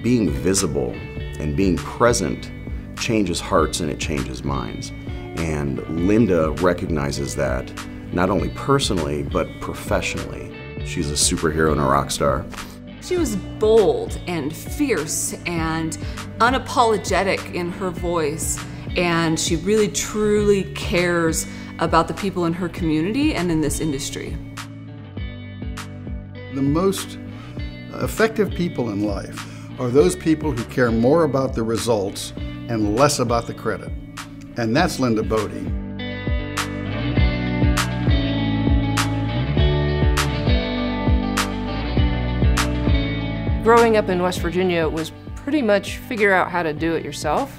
being visible and being present changes hearts and it changes minds. And Linda recognizes that not only personally, but professionally. She's a superhero and a rock star. She was bold and fierce and unapologetic in her voice, and she really truly cares about the people in her community and in this industry. The most effective people in life are those people who care more about the results and less about the credit. And that's Linda Bodie. Growing up in West Virginia was pretty much figure out how to do it yourself.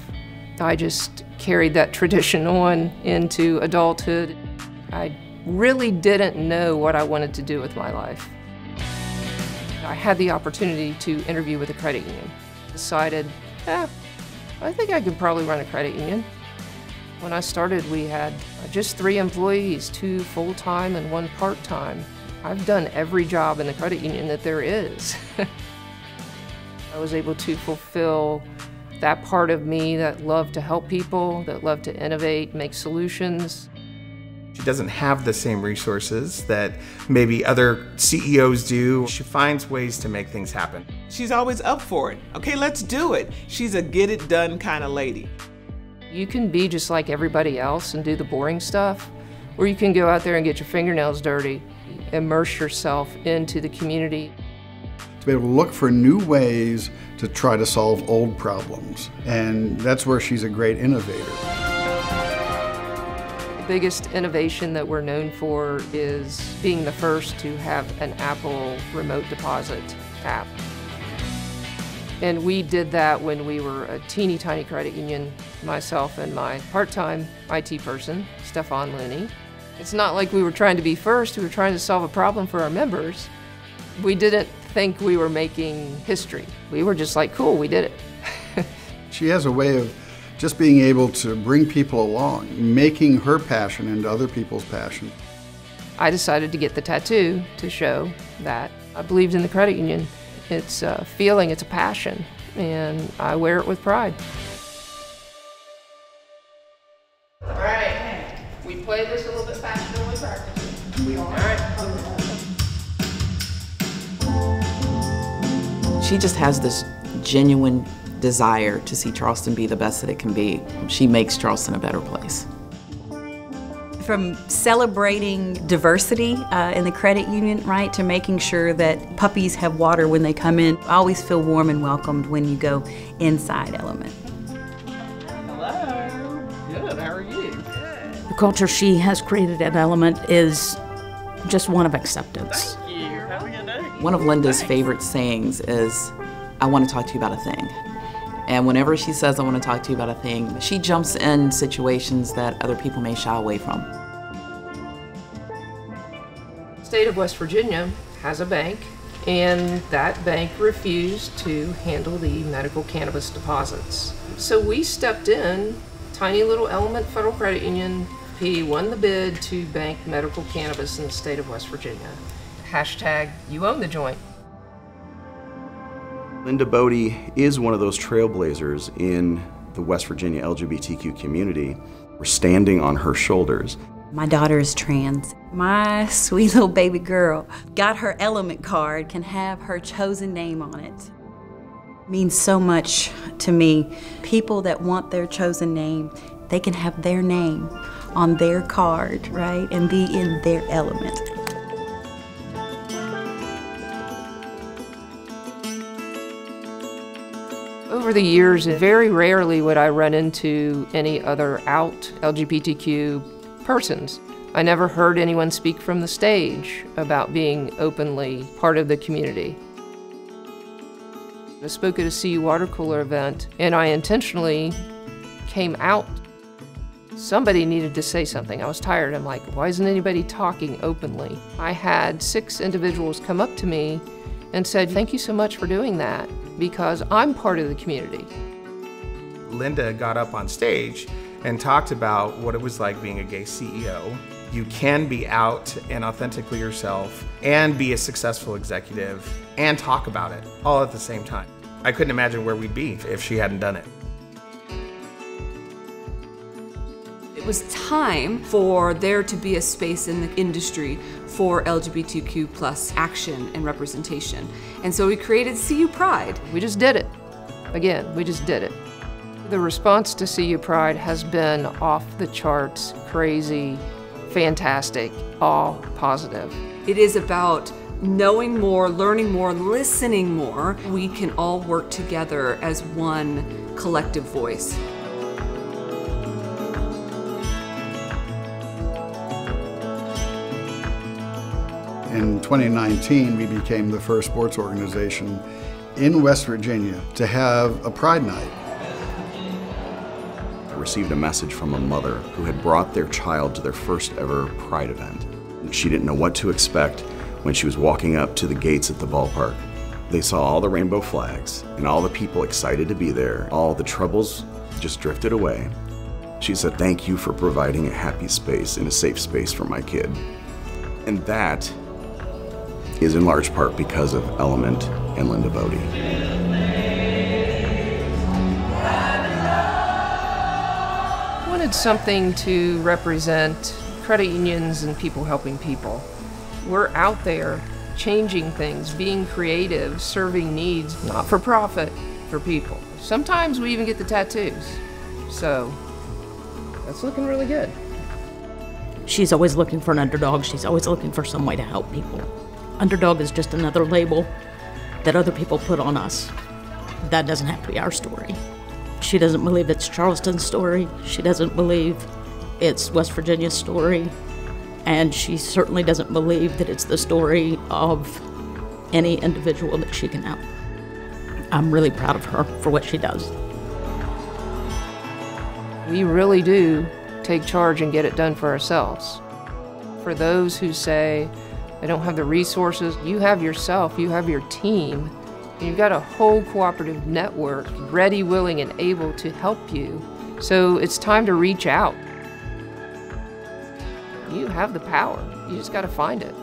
I just carried that tradition on into adulthood. I really didn't know what I wanted to do with my life. I had the opportunity to interview with a credit union. Decided, I think I could probably run a credit union. When I started, we had just 3 employees, 2 full-time and 1 part-time. I've done every job in the credit union that there is. I was able to fulfill that part of me that loved to help people, that loved to innovate, make solutions. She doesn't have the same resources that maybe other CEOs do. She finds ways to make things happen. She's always up for it. Okay, let's do it. She's a get-it-done kind of lady. You can be just like everybody else and do the boring stuff, or you can go out there and get your fingernails dirty, immerse yourself into the community. To be able to look for new ways to try to solve old problems. And that's where she's a great innovator. The biggest innovation that we're known for is being the first to have an Apple remote deposit app. And we did that when we were a teeny tiny credit union, myself and my part-time IT person, Stefan Looney. It's not like we were trying to be first, we were trying to solve a problem for our members. We didn't think we were making history. We were just like, cool, we did it. She has a way of just being able to bring people along, making her passion into other people's passion. I decided to get the tattoo to show that I believed in the credit union. It's a feeling, it's a passion, and I wear it with pride. All right, we play this a little bit faster than we practiced. All right. She just has this genuine desire to see Charleston be the best that it can be. She makes Charleston a better place. From celebrating diversity in the credit union, right, to making sure that puppies have water when they come in. I always feel warm and welcomed when you go inside Element. Hello. Good, how are you? Good. The culture she has created at Element is just one of acceptance. Thank you. Have a good day. One of Linda's favorite sayings is, I want to talk to you about a thing. And whenever she says, I want to talk to you about a thing, she jumps in situations that other people may shy away from. The state of West Virginia has a bank, and that bank refused to handle the medical cannabis deposits. So we stepped in, tiny little Element Federal Credit Union. He won the bid to bank medical cannabis in the state of West Virginia. Hashtag, you own the joint. Linda Bodie is one of those trailblazers in the West Virginia LGBTQ community. We're standing on her shoulders. My daughter is trans. My sweet little baby girl got her Element card, can have her chosen name on it. It means so much to me. People that want their chosen name, they can have their name on their card, right, and be in their element. Over the years, very rarely would I run into any other out LGBTQ persons. I never heard anyone speak from the stage about being openly part of the community. I spoke at a CU water cooler event, and I intentionally came out. Somebody needed to say something. I was tired. I'm like, why isn't anybody talking openly? I had 6 individuals come up to me and said, thank you so much for doing that, because I'm part of the community. Linda got up on stage and talked about what it was like being a gay CEO. You can be out and authentically yourself and be a successful executive and talk about it all at the same time. I couldn't imagine where we'd be if she hadn't done it. It was time for there to be a space in the industry for LGBTQ plus action and representation. And so we created CU Pride. We just did it. Again, we just did it. The response to CU Pride has been off the charts, crazy, fantastic, all positive. It is about knowing more, learning more, listening more. We can all work together as one collective voice. In 2019, we became the first sports organization in West Virginia to have a Pride Night. I received a message from a mother who had brought their child to their first ever Pride event. She didn't know what to expect when she was walking up to the gates at the ballpark. They saw all the rainbow flags and all the people excited to be there. All the troubles just drifted away. She said, "Thank you for providing a happy space and a safe space for my kid." And that is in large part because of Element and Linda Bodie. I wanted something to represent credit unions and people helping people. We're out there changing things, being creative, serving needs, not for profit, for people. Sometimes we even get the tattoos. So that's looking really good. She's always looking for an underdog. She's always looking for some way to help people. Underdog is just another label that other people put on us. That doesn't have to be our story. She doesn't believe it's Charleston's story. She doesn't believe it's West Virginia's story. And she certainly doesn't believe that it's the story of any individual that she can help. I'm really proud of her for what she does. We really do take charge and get it done for ourselves. For those who say they don't have the resources, you have yourself, you have your team, and you've got a whole cooperative network ready, willing, and able to help you. So it's time to reach out. You have the power. You just got to find it.